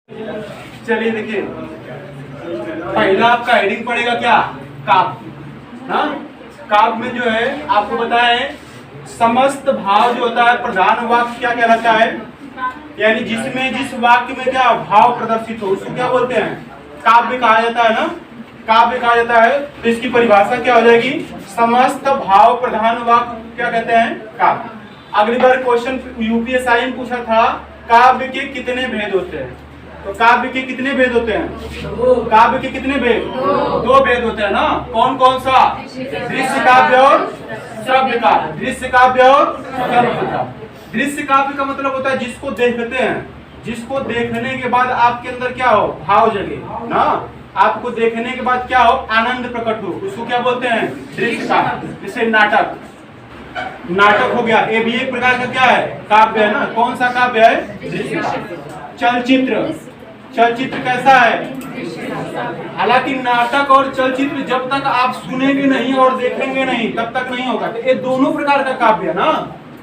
चलिए देखिए, पहला आपका हेडिंग पड़ेगा क्या, काव्य। हाँ, काव्य में जो है आपको बताएं समस्त भाव जो होता है प्रधान वाक्य क्या कहलाता है, यानी जिसमें जिस वाक्य में क्या भाव प्रदर्शित हो उसको क्या बोलते हैं, काव्य कहा जाता है ना, काव्य कहा जाता है। तो इसकी परिभाषा क्या हो जाएगी, समस्त भाव प्रधान वाक्य क्या कहते हैं, काव्य। अगली बार क्वेश्चन यूपीएसआई में पूछा था काव्य के कितने भेद होते हैं, तो काव्य के कितने भेद होते हैं, काव्य के कितने भेद, दो भेद होते हैं ना। कौन कौन सा, दृश्य काव्य और श्रव्य काव्य, दृश्य काव्य और श्रव्य काव्य। दृश्य काव्य का मतलब होता है जिसको देखते हैं, जिसको देखने के बाद आपके अंदर क्या हो, भाव जगे ना, आपको देखने के बाद क्या हो, आनंद प्रकट हो, उसको क्या बोलते हैं, दृश्य काव्य। जैसे नाटक, नाटक हो गया, ये भी एक प्रकार का क्या है, काव्य है ना। कौन सा काव्य है, दृश्य काव्य। चलचित्र, चलचित्र कैसा है, हालांकि नाटक और चलचित्र जब तक आप सुनेंगे नहीं और देखेंगे नहीं तब तक नहीं होगा। तो ये दोनों प्रकार का काव्य है ना,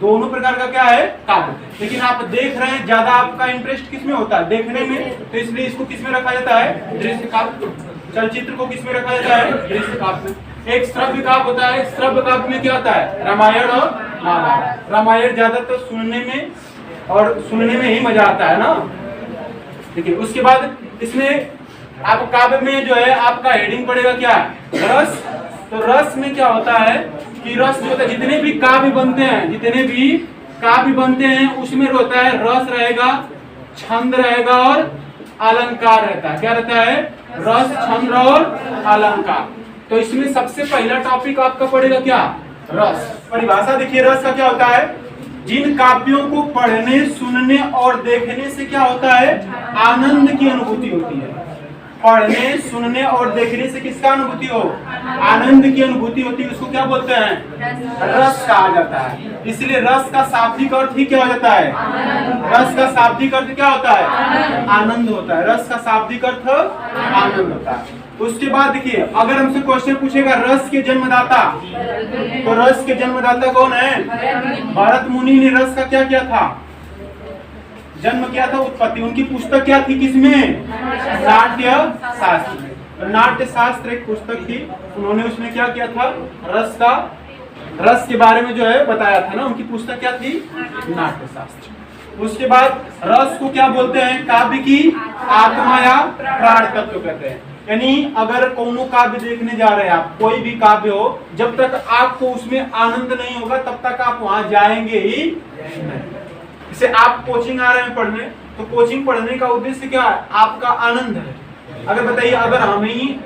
दोनों प्रकार का क्या है, काव्य। लेकिन आप देख रहे हैं, ज्यादा आपका इंटरेस्ट किसमें होता है, देखने में, तो इसलिए इसको किसमें रखा जाता है, दृश्य काव्य। चलचित्र को किसमें रखा जाता है, दृश्य काव्य। एक श्रव्य काव्य होता है, श्रव्य काव्य में क्या होता है, रामायण और महाभारत। रामायण ज्यादातर सुनने में और सुनने में ही मजा आता है ना। देखिए उसके बाद इसमें आप काव्य में जो है आपका हेडिंग पड़ेगा क्या, रस। तो रस में क्या होता है कि रस जो होता है, जितने भी काव्य बनते हैं, जितने भी काव्य बनते हैं उसमें होता है रस रहेगा, छंद रहेगा और अलंकार रहता है। क्या रहता है, रस, छंद और अलंकार। तो इसमें सबसे पहला टॉपिक आपका पड़ेगा क्या, रस। परिभाषा देखिए, रस का क्या होता है, जिन काव्यों को पढ़ने, सुनने और देखने से क्या होता है, आनंद की अनुभूति होती है। पढ़ने, सुनने और देखने से किसका अनुभूति हो, आनंद की अनुभूति होती है, उसको क्या बोलते हैं, रस कहा जाता है। इसलिए रस का शाब्दिक अर्थ ही क्या हो जाता है, रस का शाब्दिक अर्थ क्या होता है, आनंद होता है। रस का शाब्दिक अर्थ आनंद होता है। उसके बाद देखिए, अगर हमसे क्वेश्चन पूछेगा रस के जन्मदाता, तो रस के जन्मदाता कौन है, भरत मुनि ने रस का क्या किया था, जन्म किया था, उत्पत्ति। उनकी पुस्तक क्या थी, किसमें, नाट्य शास्त्र में। नाट्य शास्त्र एक पुस्तक थी, उन्होंने उसमें क्या किया था, रस का, रस के बारे में जो है बताया था ना। उनकी पुस्तक क्या थी, नाट्य शास्त्र। उसके बाद रस को क्या बोलते हैं, काव्य की आत्मा या प्राण तत्व कहते हैं। यानी अगर कोनो काव्य देखने जा रहे हैं आप, कोई भी काव्य हो, जब तक आपको उसमें आनंद नहीं होगा तब तक आप वहां जाएंगे ही नहीं। जैसे आप कोचिंग आ रहे हैं पढ़ने, तो कोचिंग पढ़ने का उद्देश्य क्या है, आपका आनंद है। अगर बताइए, अगर हम ही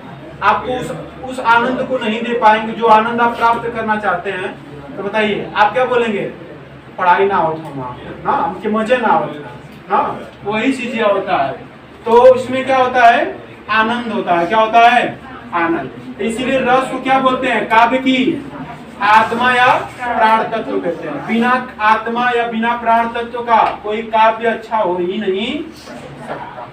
आपको उस आनंद को नहीं दे पाएंगे जो आनंद आप प्राप्त करना चाहते हैं, तो बताइए आप क्या बोलेंगे, पढ़ाई ना हो ना, हमके मजे ना हो ना, वही चीजें होता है। तो इसमें क्या होता है, आनंद होता है। क्या होता है, आनंद। इसीलिए रस को क्या बोलते हैं, काव्य की आत्मा या प्राण तत्व कहते हैं। बिना आत्मा या बिना प्राण तत्व का कोई काव्य अच्छा हो ही नहीं सकता।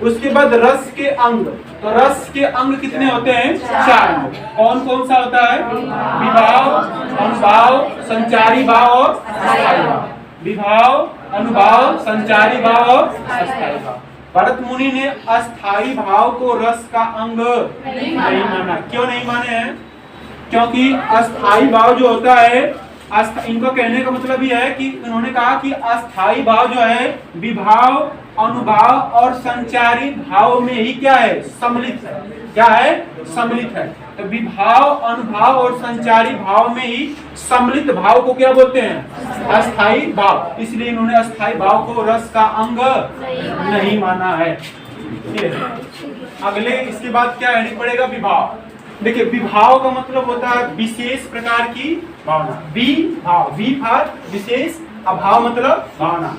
उसके बाद रस के अंग, तो रस के अंग कितने होते हैं, 4 अंग। कौन कौन सा होता है, विभाव, अनुभाव, संचारी भाव और अस्थायी भाव। विभाव, अनुभाव, संचारी भाव और अस्थायी भाव। भरत मुनि ने अस्थायी भाव को रस का अंग नहीं माना। क्यों नहीं माने हैं, क्योंकि अस्थायी भाव जो होता है, इनका कहने का मतलब यह है कि उन्होंने कहा कि अस्थायी भाव जो है विभाव, अनुभाव और संचारी भाव में ही क्या है, सम्मिलित है। क्या है, सम्मिलित है। तो विभाव, अनुभाव और संचारी भाव में ही सम्मिलित भाव को क्या बोलते हैं, अस्थायी भाव। इसलिए इन्होंने अस्थायी भाव को रस का अंग नहीं माना है। अगले इसके बाद क्या हेडिंग पड़ेगा, विभाव। देखिए, विभाव का मतलब होता है विशेष प्रकार की भावना। विभाव, विभाव विशेष, अभाव मतलब भावना।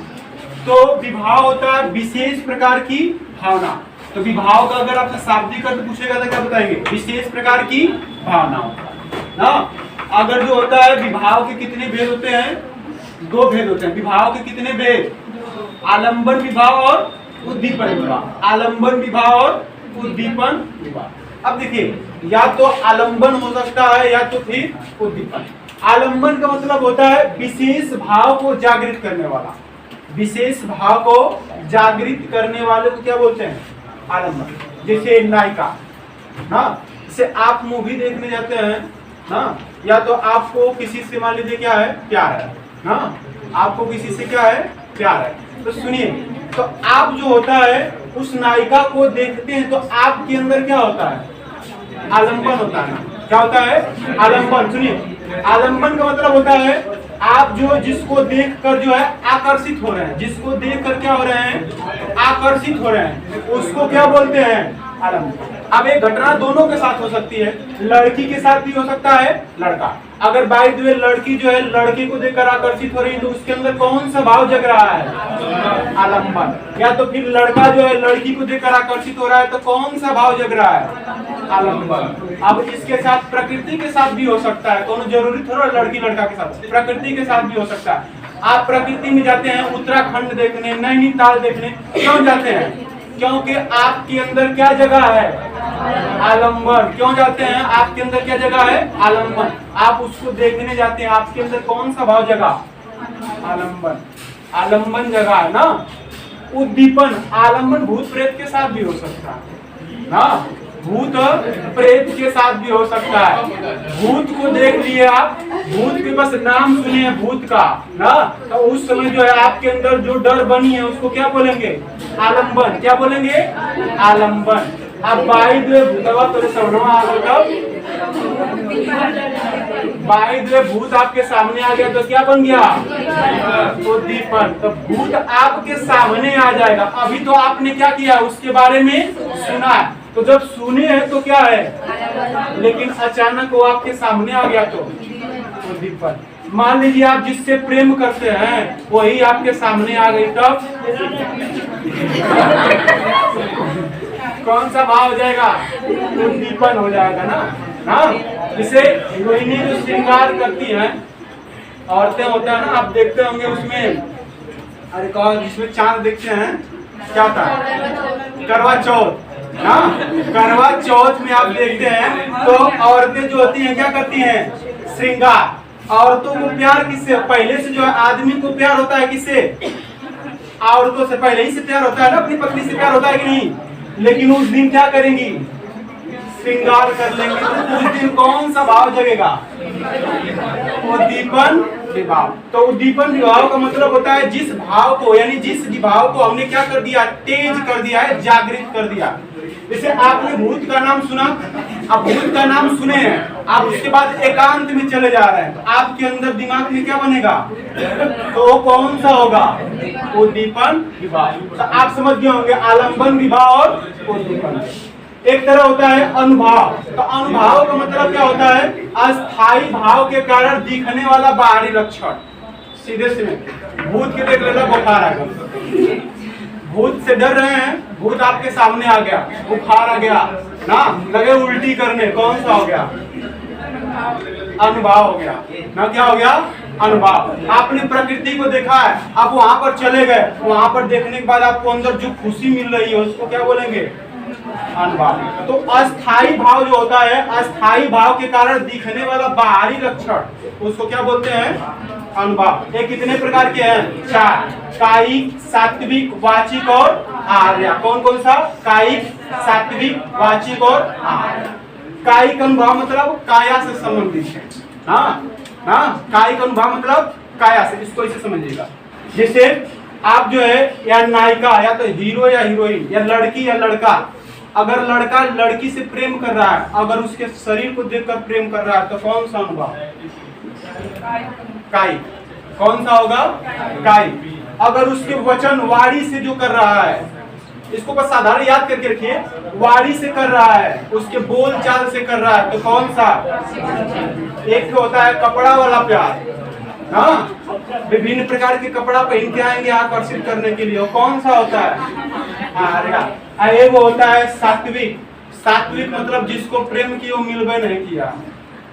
तो विभाव होता है विशेष प्रकार की भावना। तो विभाव का अगर आपसे शाब्दिक अर्थ पूछेगा तो क्या बताएंगे, विशेष प्रकार की भावना ना। अगर जो होता है विभाव के कितने भेद होते हैं, 2 भेद होते हैं। विभाव के कितने भेद, आलंबन विभाव और उद्दीपन विभाव। आलंबन विभाव और उद्दीपन विभाव। अब देखिए, या तो आलंबन हो सकता है या तो फिर उद्दीपन। आलंबन का मतलब होता है विशेष भाव को जागृत करने वाला। विशेष भाव को जागृत करने वाले को क्या बोलते हैं? आलम्बन। जैसे नायिका ना, जैसे आप मूवी देखने जाते हैं ना, या तो आपको किसी से मान लीजिए क्या है, प्यार है ना, आपको किसी से क्या है, प्यार है, तो सुनिए, तो आप जो होता है उस नायिका को देखते हैं तो आपके अंदर क्या होता है? आलम्बन होता है ना। क्या होता है? आलम्बन। सुनिए, आलम्बन का मतलब होता है आप जो जिसको देखकर जो है आकर्षित हो रहे हैं, जिसको देखकर क्या हो रहे हैं? आकर्षित हो रहे हैं, उसको क्या बोलते हैं? आलम्बन। अब एक घटना दोनों के साथ हो सकती है, लड़की के साथ भी हो सकता है, लड़का। अगर बाय द वे लड़की जो है लड़के को देखकर आकर्षित हो रही है तो उसके अंदर कौन सा भाव जग रहा है? आलम्बन। या तो फिर लड़का जो है लड़की को देखकर आकर्षित हो रहा है तो कौन सा भाव जग रहा है? आलम्बन। अब इसके साथ प्रकृति के साथ भी हो सकता है, दोनों जरूरी थोड़ा लड़की लड़का के साथ, प्रकृति के साथ भी हो सकता है। आप प्रकृति में जाते हैं उत्तराखंड देखने, नैनीताल देखने, क्यों जाते हैं? क्योंकि आपके अंदर क्या जगह है? आलम्बन। क्यों जाते हैं? आपके अंदर क्या जगह है? आलम्बन। आप उसको देखने जाते हैं, आपके अंदर कौन सा भाव जगह? आलम्बन। आलम्बन जगह है ना। उद्दीपन, आलम्बन भूत प्रेत के साथ भी हो सकता है ना, भूत प्रेत के साथ भी हो सकता है। भूत को देख लिए आप, भूत के बस नाम सुने भूत का ना, तो उस समय जो है आपके अंदर जो डर बनी है उसको क्या बोलेंगे? आलम्बन। क्या बोलेंगे? आलम्बन। अब बाई दे भूतवा तेरे सवनवा आ गया, बाई दे भूत आपके सामने आ गया तो क्या बन गया? उद्दीपन। तो भूत आपके सामने आ जाएगा, अभी तो आपने क्या किया? उसके बारे में सुना है, तो जब सुने हैं तो क्या है, लेकिन अचानक वो आपके सामने आ गया तो उद्दीपन। मान लीजिए आप जिससे प्रेम करते हैं वही आपके सामने आ गई, तब कौन सा भाव हो जाएगा? उद्दीपन हो जाएगा ना। हाँ, इसे रोहिणी जो श्रृंगार करती हैं औरतें होता है ना, आप देखते होंगे उसमें, अरे कौन जिसमें चांद देखते हैं, क्या था? करवा चौथ ना। करवा चौथ में आप देखते हैं तो औरतें जो होती हैं क्या करती हैं? श्रृंगार। औरतों को प्यार किससे? पहले से जो है आदमी को प्यार होता है किससे? औरतों से पहले ही से प्यार होता है ना, अपनी पत्नी से प्यार होता है कि नहीं? लेकिन उस दिन क्या करेंगी? श्रृंगार कर लेंगे, तो उस दिन कौन सा भाव जगेगा? उद्दीपन विभाव। तो उद्दीपन विभाव का मतलब होता है जिस भाव को, यानी जिस भाव को हमने क्या कर दिया? तेज कर दिया है, जागृत कर दिया। जैसे आपने भूत का नाम सुना, अब भूत का नाम सुने हैं, आप उसके बाद एकांत में चले जा रहे हैं, तो आपके अंदर दिमाग में क्या बनेगा? तो वो कौन सा होगा? उद्दीपन विभाव। तो आप समझ गए होंगे आलम्बन विभाव और उद्दीपन। एक तरह होता है अनुभाव। तो अनुभाव का मतलब क्या होता है? अस्थाई भाव के कारण दिखने वाला बाहरी लक्षण। सीधे सीधे भूत के देख लेना, बुखार आ गया, भूत से डर रहे हैं, भूत आपके सामने आ गया, बुखार आ गया ना, लगे उल्टी करने, कौन सा हो गया? अनुभाव हो गया ना। क्या हो गया? अनुभाव। आपने प्रकृति को देखा है, आप वहां पर चले गए, वहां पर देखने के बाद आपको अंदर जो खुशी मिल रही है उसको क्या बोलेंगे? अनुभाव। तो अस्थाई भाव जो होता है, अस्थाई भाव के कारण दिखने वाला बाहरी लक्षण, उसको क्या बोलते हैं? अनुभाव। ये कितने प्रकार के हैं? 4। कायिक, सात्विक, वाचिक और आर्य। कौन कौन सा? कायिक, सात्विक, वाचिक और आर्य। कायिक अनुभाव मतलब काया से संबंधित है। हाँ हाँ, कायिक अनुभाव मतलब काया से, इसको इसे समझिएगा। जैसे आप जो है या नायिका या तो हीरो या हीरोइन या लड़की या लड़का, अगर लड़का लड़की से प्रेम कर रहा है, अगर उसके शरीर को देखकर प्रेम कर रहा है तो कौन सा अनुभव? कायिक। कौन सा होगा? कायिक। अगर उसके वचन वाणी से जो कर रहा है, इसको बस साधारण याद करके रखिए, वाणी से कर रहा है, उसके बोल चाल से कर रहा है तो कौन सा? एक होता है कपड़ा वाला प्यार, हाँ, विभिन्न प्रकार के कपड़ा पहन के आएंगे आकर्षित करने के लिए, कौन सा होता है? एक वो होता है सात्विक। सात्विक मतलब जिसको प्रेम की वो मिलवे नहीं किया,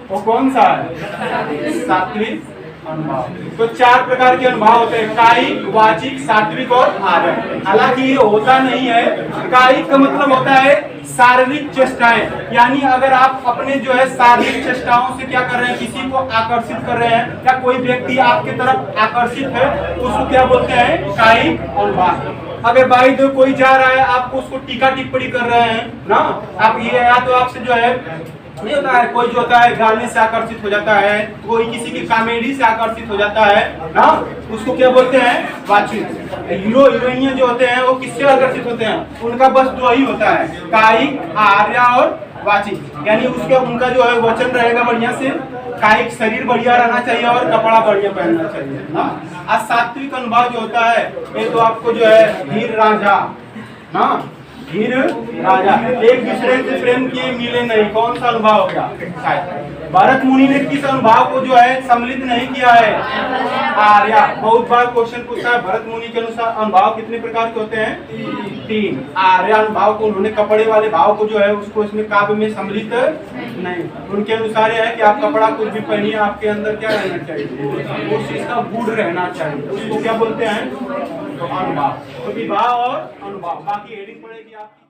वो कौन सा है? सात्विक अनुभाव। तो 4 प्रकार के अनुभाव होते हैं, कायिक, वाचिक, सात्विक और आर्य। हालांकि ये होता नहीं है। कायिक का मतलब होता है शारीरिक चेष्टाएं, यानी अगर आप अपने जो है शारीरिक चेष्टाओं से क्या कर रहे हैं, किसी को आकर्षित कर रहे हैं, या कोई व्यक्ति आपके तरफ आकर्षित है, उसको क्या बोलते हैं, कायिक अनुभाव। अगर बाई दो कोई जा रहा है, आपको उसको टीका टिप्पणी कर रहे हैं ना, आप ये या तो आपसे जो है नहीं होता है, कोई जो होता है गाने से आकर्षित हो जाता है, कोई किसी की कॉमेडी से आकर्षित हो जाता है ना, उसको क्या बोलते हैं, वाचिक। हीरो हीरोइनियां जो होते हैं वो किससे आकर्षित होते हैं, उनका बस दो ही होता है, कायिक, आर्या और वाचिक, यानी उसके उनका जो है वचन रहेगा बढ़िया से, कायिक शरीर बढ़िया रहना चाहिए और कपड़ा बढ़िया पहनना चाहिए ना। आज सात्विक अनुभाव जो होता है, ये तो आपको जो है धीर राजा ना, धीर राजा, एक दूसरे से प्रेम किए मिले नहीं, कौन सा अनुभाव हो गया, शायद भरत मुनि ने किस अनुभाव को जो है सम्मिलित नहीं किया है, आर्या। बहुत बार क्वेश्चन पूछता है, भरत मुनि के अनुसार अनुभाव कितने प्रकार के होते हैं, 3। आर्या अनुभाव को उन्होंने कपड़े वाले भाव को जो है उसको इसमें काव्य में सम्मिलित नहीं, उनके अनुसार यह है कि आप कपड़ा कुछ भी पहनिए, आपके अंदर क्या रहना चाहिए, उस चीज का गुण रहना चाहिए, उसको क्या बोलते हैं, अनुभाव। तो विवाह और अनुभाव, बाकी हेडिंग पड़ेगी आपकी।